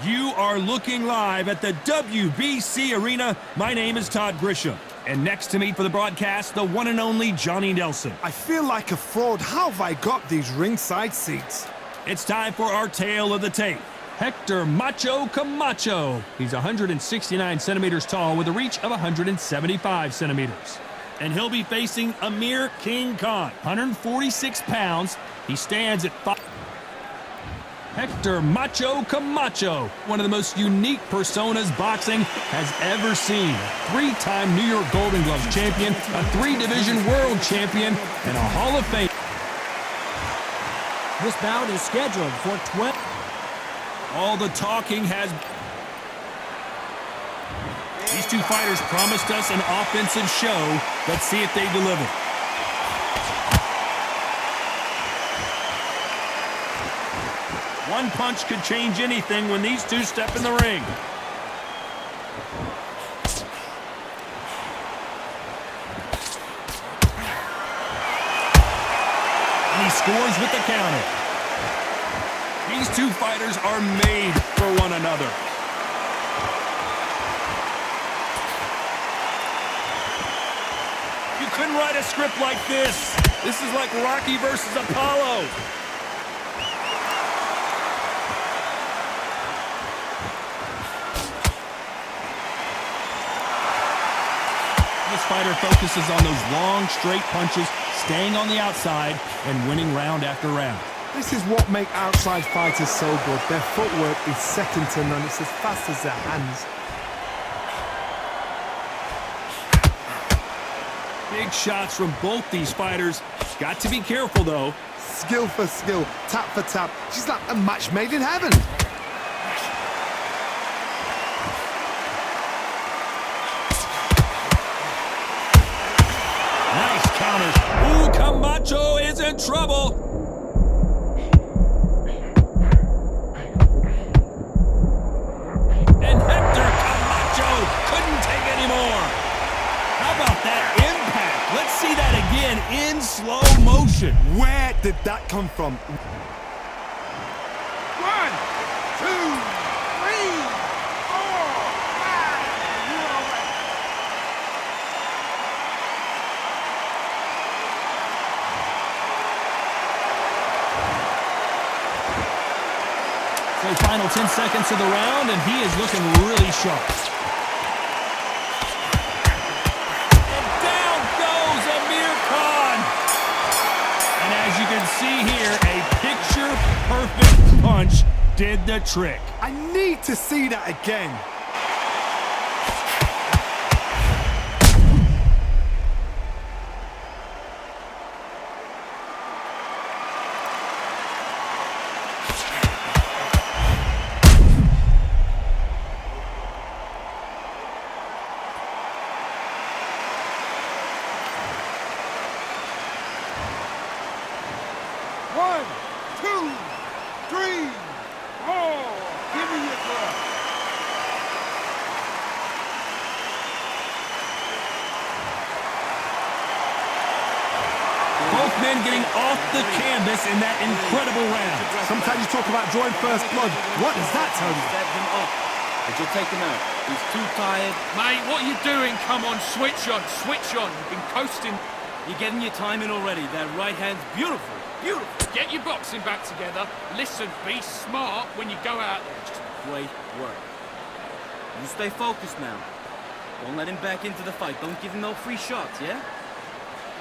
You are looking live at the WBC Arena. My name is Todd Grisham. And next to me for the broadcast, the one and only Johnny Nelson. I feel like a fraud. How have I got these ringside seats? It's time for our tale of the tape. Hector Macho Camacho. He's 169 centimeters tall with a reach of 175 centimeters. And he'll be facing Amir King Khan, 146 pounds. He stands at 5. Hector Macho Camacho, one of the most unique personas boxing has ever seen. A three-time New York Golden Gloves champion, a three-division world champion, and a Hall of Fame. This bout is scheduled for 12. All the talking has... These two fighters promised us an offensive show. Let's see if they deliver. One punch could change anything when these two step in the ring. And he scores with the counter. These two fighters are made for one another. You couldn't write a script like this. This is like Rocky versus Apollo. This fighter focuses on those long, straight punches, staying on the outside, and winning round after round. This is what makes outside fighters so good. Their footwork is second to none. It's as fast as their hands. Big shots from both these fighters. Got to be careful, though. Skill for skill, tap for tap. She's like a match made in heaven. Nice counters. Ooh, Camacho is in trouble. And Hector Camacho couldn't take any more. How about that impact? Let's see that again in slow motion. Where did that come from? 1, 2, 3, 4, 5. So final 10 seconds of the round, and he is looking really sharp. And down goes Amir Khan. And as you can see here, a picture-perfect punch did the trick. I need to see that again. One, 2, 3, 4. Give me your breath. Both men getting off the canvas in that incredible round. Sometimes you talk about drawing first blood. What does that tell you? Set him up, but you'll take him out. He's too tired. Mate, what are you doing? Come on, switch on, switch on. You've been coasting. You're getting your time in already. That right hand's beautiful, beautiful. Get your boxing back together. Listen, be smart when you go out there. Just Great work. You stay focused now. Don't let him back into the fight. Don't give him no free shots, yeah?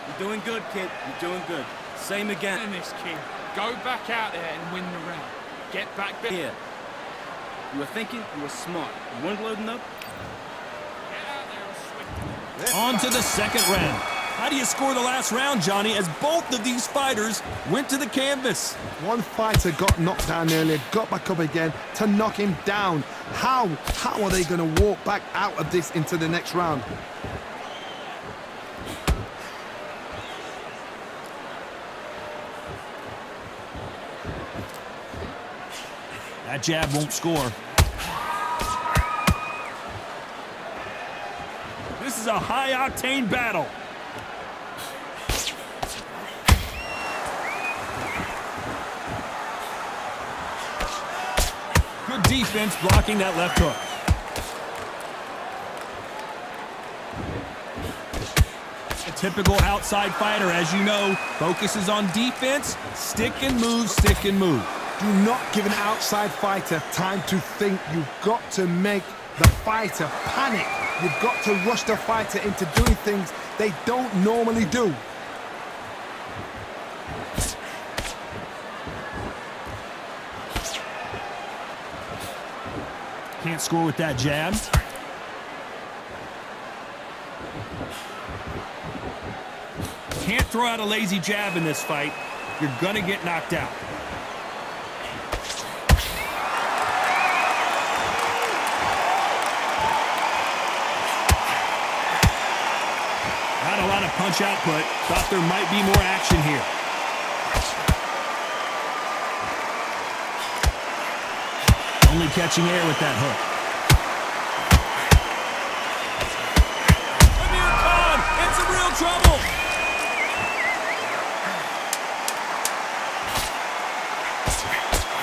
You're doing good, kid. You're doing good. Same again. in this kid. Go back out there and win the round. Get back there. Here. You were thinking, you were smart. You weren't loading up. Get out there and swing. On to the second round. How do you score the last round, Johnny, as both of these fighters went to the canvas? One fighter got knocked down earlier, got back up again to knock him down. How are they going to walk back out of this into the next round? That jab won't score. This is a high-octane battle. Good defense blocking that left hook. A typical outside fighter, as you know, focuses on defense, stick and move, stick and move. Do not give an outside fighter time to think. You've got to make the fighter panic. You've got to rush the fighter into doing things they don't normally do. Can't score with that jab. Can't throw out a lazy jab in this fight. You're gonna get knocked out. Not a lot of punch output. Thought there might be more action here. Only catching air with that hook. Amir Khan in some real trouble.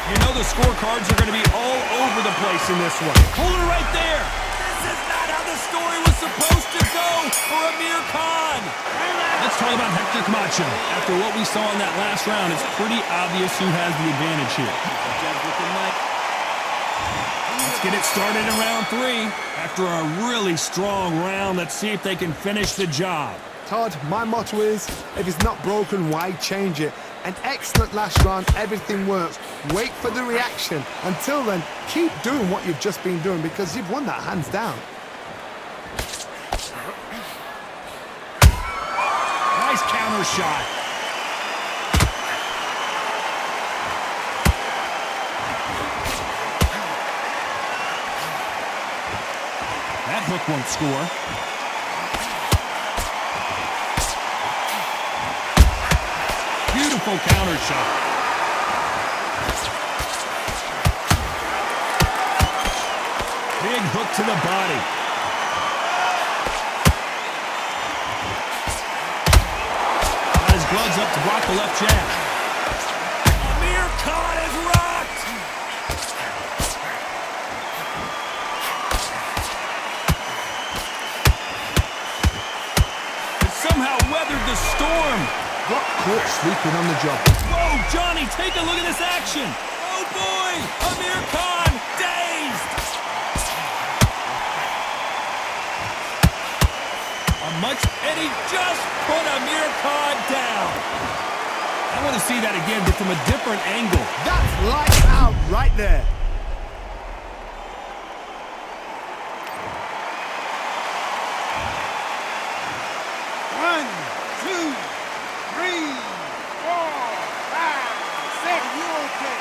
You know the scorecards are going to be all over the place in this one. Hold it right there. This is not how the story was supposed to go for Amir Khan. Let's talk about Hector Camacho. After what we saw in that last round, it's pretty obvious who has the advantage here. Let's get it started in round 3. After a really strong round, let's see if they can finish the job. Todd, my motto is, if it's not broken, why change it? An excellent last round, everything works. Wait for the reaction. Until then, keep doing what you've just been doing because you've won that hands down. Nice counter shot. That hook won't score. Beautiful counter shot. Big hook to the body. Got his gloves up to block the left jab. Amir Khan is rocked. Has somehow weathered the storm. Got caught sleeping on the job. Whoa, Johnny, take a look at this action. Oh, boy, Amir Khan dazed. And he just put Amir Khan down. I want to see that again, but from a different angle. That's lights out right there. One, two, three, 4, 5, 6. You okay?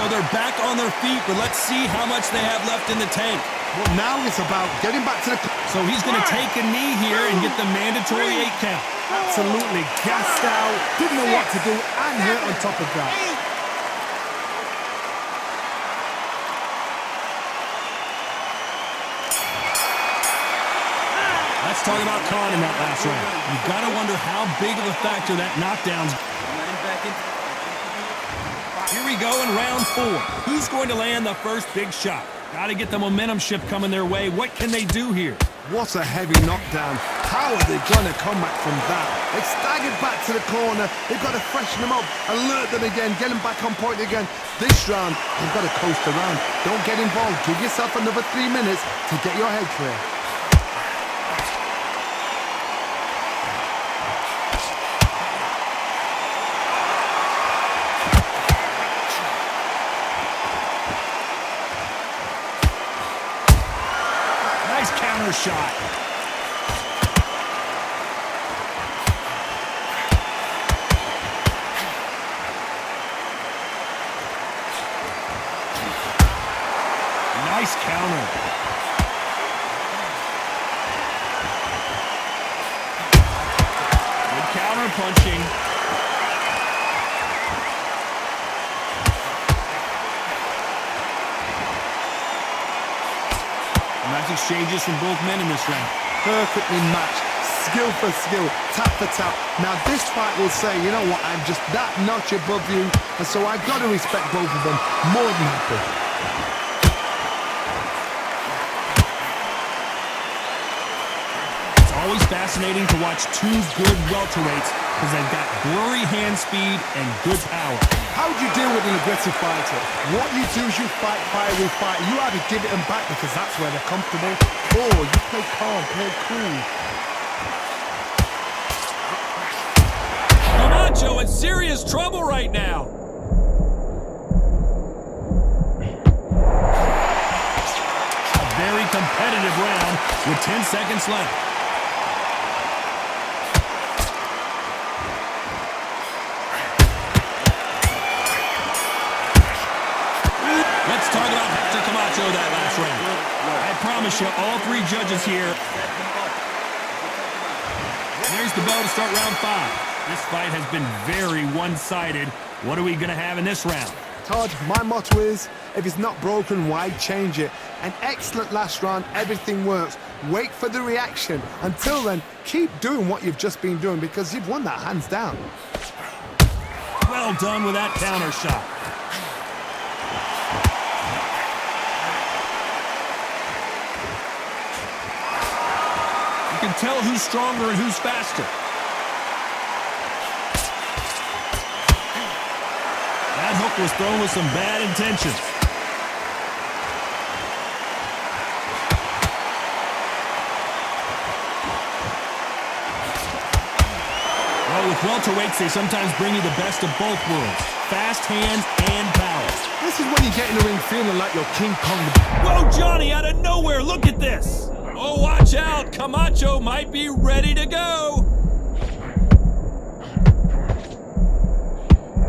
So they're back on their feet, but let's see how much they have left in the tank. Well, now it's about getting back to the... So he's going to take a knee here and get the mandatory 8 count. Absolutely gassed out, didn't know what to do, and hurt on top of that. Let's talk about Khan in that last round. You've got to wonder how big of a factor that knockdown's. Here we go in round 4. Who's going to land the first big shot? Got to get the momentum shift coming their way. What can they do here? What a heavy knockdown. How are they going to come back from that? They staggered back to the corner. They've got to freshen them up, alert them again, get them back on point again. This round, they've got to coast around. Don't get involved. Give yourself another 3 minutes to get your head clear. Nice counter shot. Nice counter. Good counter punching. Nice exchanges from both men in this round. Perfectly matched. skill for skill, tap for tap. Now this fight will say, you know what, I'm just that notch above you, and so I've got to respect both of them more than happy. It's always fascinating to watch two good welterweights because they've got blurry hand speed and good power. How do you deal with an aggressive fighter? What you do is you fight fire with fire. You either give it them back because that's where they're comfortable, or you play calm, play cool. Camacho in serious trouble right now. A very competitive round with 10 seconds left. Let's talk about Hector Camacho that last round. I promise you, all three judges here. There's the bell to start round 5. This fight has been very one-sided. What are we going to have in this round? Todd, my motto is, if it's not broken, why change it? An excellent last round, everything works. Wait for the reaction. Until then, keep doing what you've just been doing because you've won that hands down. Well done with that counter shot. You can tell who's stronger and who's faster. That hook was thrown with some bad intentions. Well, with welterweights, they sometimes bring you the best of both worlds. Fast hands and power. This is when you get in the ring feeling like you're King Kong. Whoa, Johnny, out of nowhere, look at this. Oh, watch out, Camacho might be ready to go.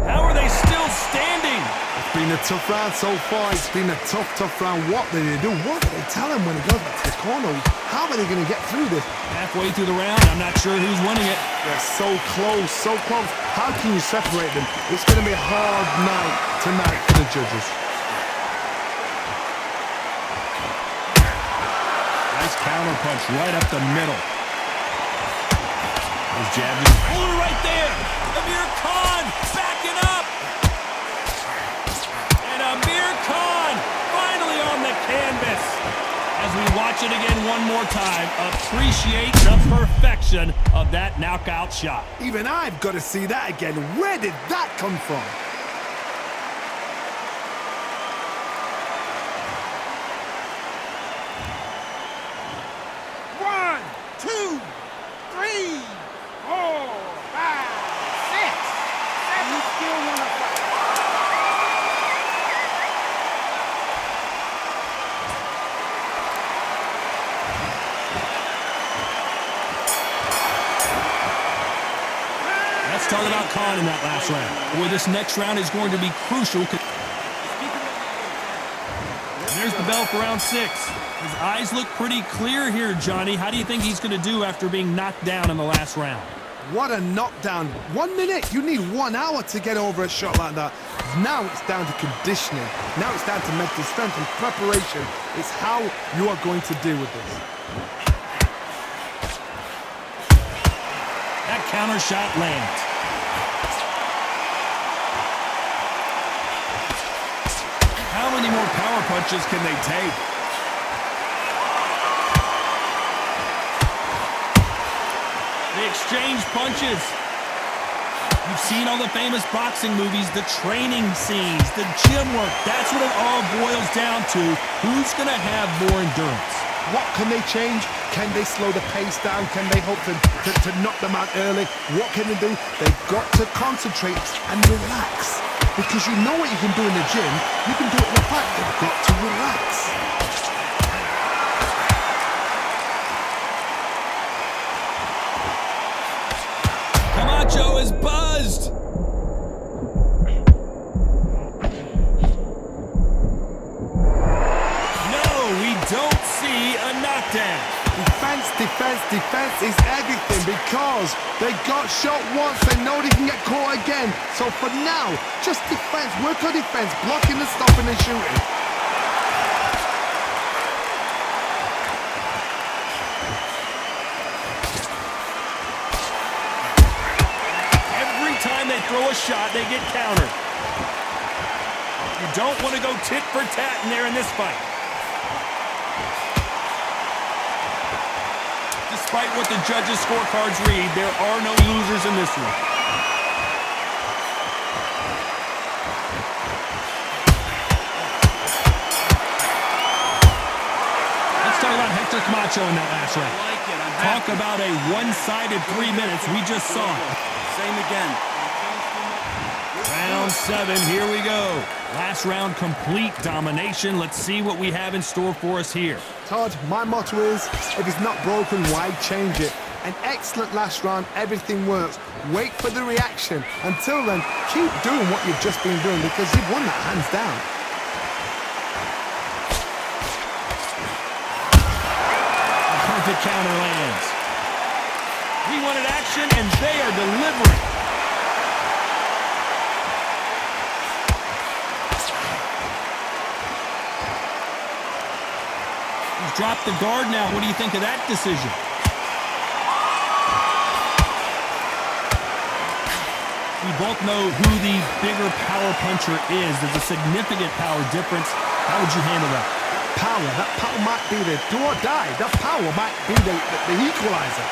How are they still standing? It's been a tough round so far. It's been a tough round. What did they do? What did they tell him when he goes back to the corner? How are they going to get through this? Halfway through the round, I'm not sure who's winning it. They're so close, so close. How can you separate them? It's going to be a hard night tonight for the judges. Nice counter punch right up the middle. His jab is right there. Amir Khan backing up. And Amir Khan finally on the canvas. As we watch it again one more time, appreciate the perfection of that knockout shot. Even I've got to see that again. Where did that come from? One, two, three, four, five, six, seven. You still want to fight? Let's talk about Khan in that last round. Boy, this next round is going to be crucial. There's the bell for round 6. His eyes look pretty clear here, Johnny. How do you think he's going to do after being knocked down in the last round? What a knockdown. 1 minute. You need 1 hour to get over a shot like that. Now it's down to conditioning. Now it's down to mental strength and preparation. It's how you are going to deal with this. That counter shot lands. How many more power punches can they take? They exchange punches. You've seen all the famous boxing movies, the training scenes, the gym work. That's what it all boils down to. Who's going to have more endurance? What can they change? Can they slow the pace down? Can they hope to knock them out early? What can they do? They've got to concentrate and relax. Because you know what you can do in the gym, you can do it in the fight. They've got to relax. Camacho is buzzed. No, we don't see a knockdown. Defense is everything because they got shot once. They know they can get caught again. So for now, just defense. Work on defense, blocking and stopping and shooting. throw a shot, they get countered. You don't want to go tit for tat in there in this fight. Despite what the judges' scorecards read, there are no losers in this one. Let's talk about Hector Camacho in that last round. I like it. I'm Talk happy. about a one-sided 3 minutes. We just saw it. Same again. Round 7, here we go. Last round, complete domination. Let's see what we have in store for us here. Todd, my motto is, if it's not broken, why change it? An excellent last round, everything works. Wait for the reaction. Until then, keep doing what you've just been doing because you've won that hands down. A perfect counter lands. We wanted action, and they are delivering. He's dropped the guard now. What do you think of that decision? We both know who the bigger power puncher is. There's a significant power difference. How would you handle that? That power might be the do or die. That power might be the equalizer.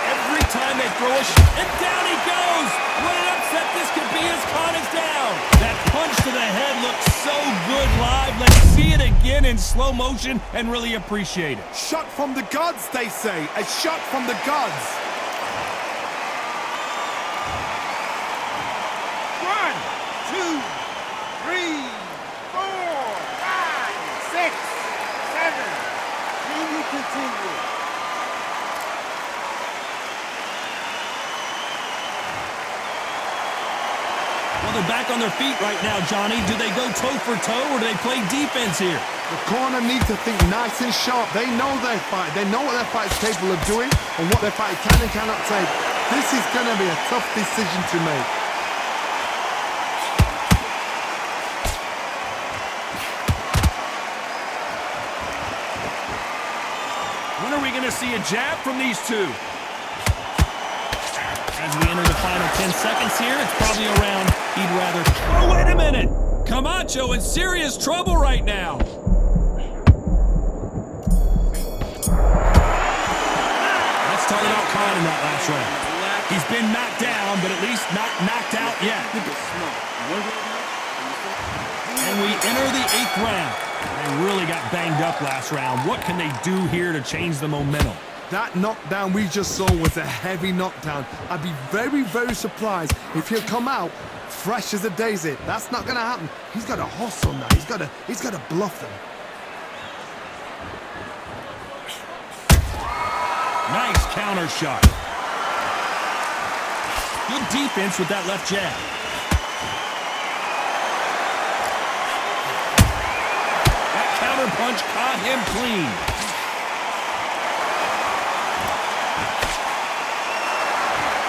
Every time they throw a shot, and down he goes! What an upset this could be as Khan is down! That punch to the head looks so good live. Let's see it again in slow motion and really appreciate it. Shot from the gods, they say. A shot from the gods. 1, 2, 3, 4, 5, 6, 7. Can you continue? Well, they're back on their feet right now, Johnny. Do they go toe for toe or do they play defense here? The corner needs to think nice and sharp. They know their fight. They know what their fight is capable of doing and what their fight can and cannot take. This is going to be a tough decision to make. When are we going to see a jab from these two? As we enter the final 10 seconds here, it's probably around, he'd rather... Oh, wait a minute! Camacho in serious trouble right now. Let's talk about Khan in that last round. He's been knocked down, but at least not knocked out yet. And we enter the 8th round. They really got banged up last round. What can they do here to change the momentum? That knockdown we just saw was a heavy knockdown. I'd be very, very surprised if he'll come out fresh as a daisy. That's not going to happen. He's got to hustle now. He's got to bluff them. Nice counter shot. Good defense with that left jab. That counter punch caught him clean.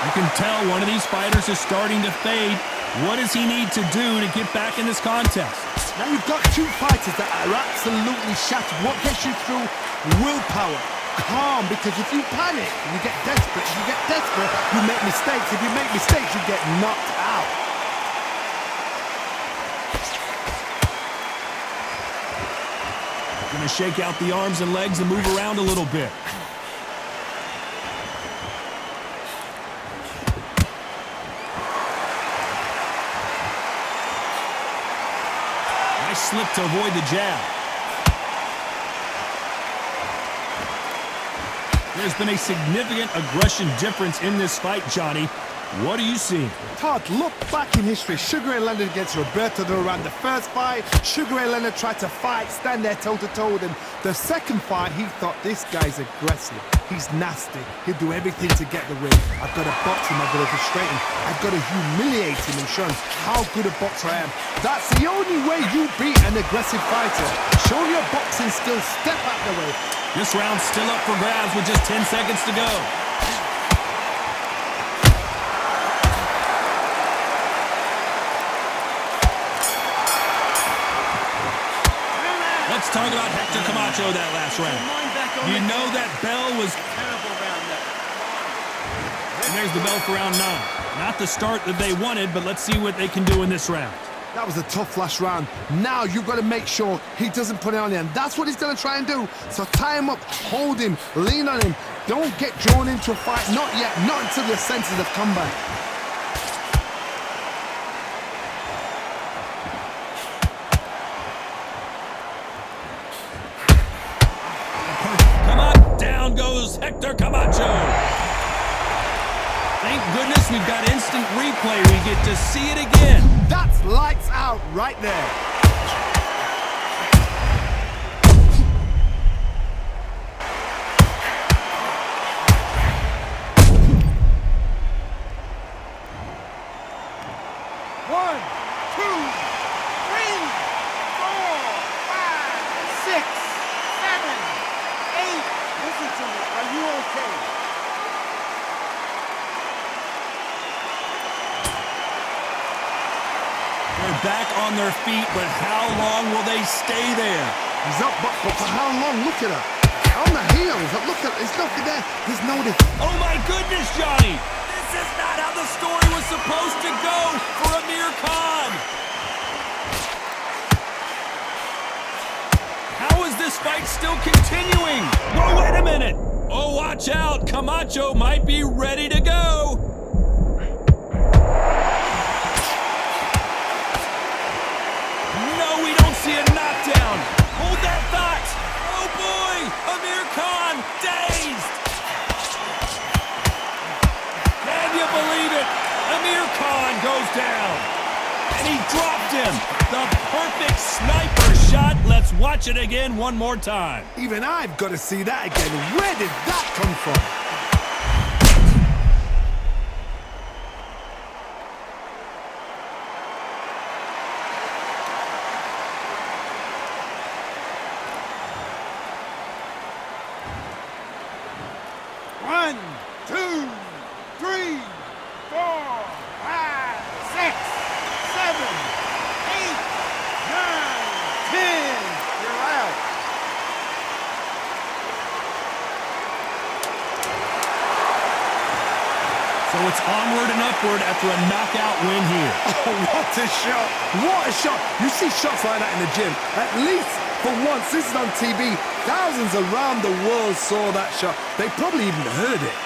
You can tell one of these fighters is starting to fade. What does he need to do to get back in this contest? Now you've got two fighters that are absolutely shattered. What gets you through? Willpower. Calm, because if you panic, you get desperate. If you get desperate, you make mistakes. If you make mistakes, you get knocked out. Gonna shake out the arms and legs and move around a little bit. Nice slip to avoid the jab. There's been a significant aggression difference in this fight, Johnny. What are you seeing? Todd, look back in history. Sugar Ray Leonard against Roberto Duran. The first fight, Sugar Ray Leonard tried to fight, stand there toe-to-toe with him. The second fight, he thought, this guy's aggressive. He's nasty. He'll do everything to get the win. I've got to box him. I've got to frustrate him. I've got to humiliate him and show him how good a boxer I am. That's the only way you beat an aggressive fighter. Show your boxing skills. Step out the way. This round's still up for grabs with just 10 seconds to go. Let's talk about Hector Camacho that last round. You know that bell was... Terrible round that. And there's the bell for round 9. Not the start that they wanted, but let's see what they can do in this round. That was a tough last round. Now you've got to make sure he doesn't put it on you, and that's what he's going to try and do. So tie him up, hold him, lean on him. Don't get drawn into a fight. Not yet. Not until your senses have come back. Come on, down goes Hector Camacho. Thank goodness we've got instant replay. We get to see it again. That's lights out right there. One, two, three, four, five, six, seven, eight. Listen to me. Are you okay? They're back on their feet, but how long will they stay there? He's up, but for how long? Look at her. On the heels. Look at there's nothing there. There's no difference. Oh my goodness, Johnny! This is not how the story was supposed to go for Amir Khan! How is this fight still continuing? Whoa, wait a minute! Oh, watch out! Camacho might be ready to go! No, we don't see a knockdown! Hold that thought! Oh boy! Amir Khan dazed! Can you believe it? Amir Khan goes down. And he dropped him. The perfect sniper shot. Let's watch it again one more time. Even I've got to see that again. Where did that come from? One, two, three, four, five, six, seven, eight, nine, 10. You're out. So it's onward and upward after a knockout win here. Oh, what a shot. What a shot. You see shots like that in the gym. At least for once, this is on TV. Thousands around the world saw that shot. They probably even heard it.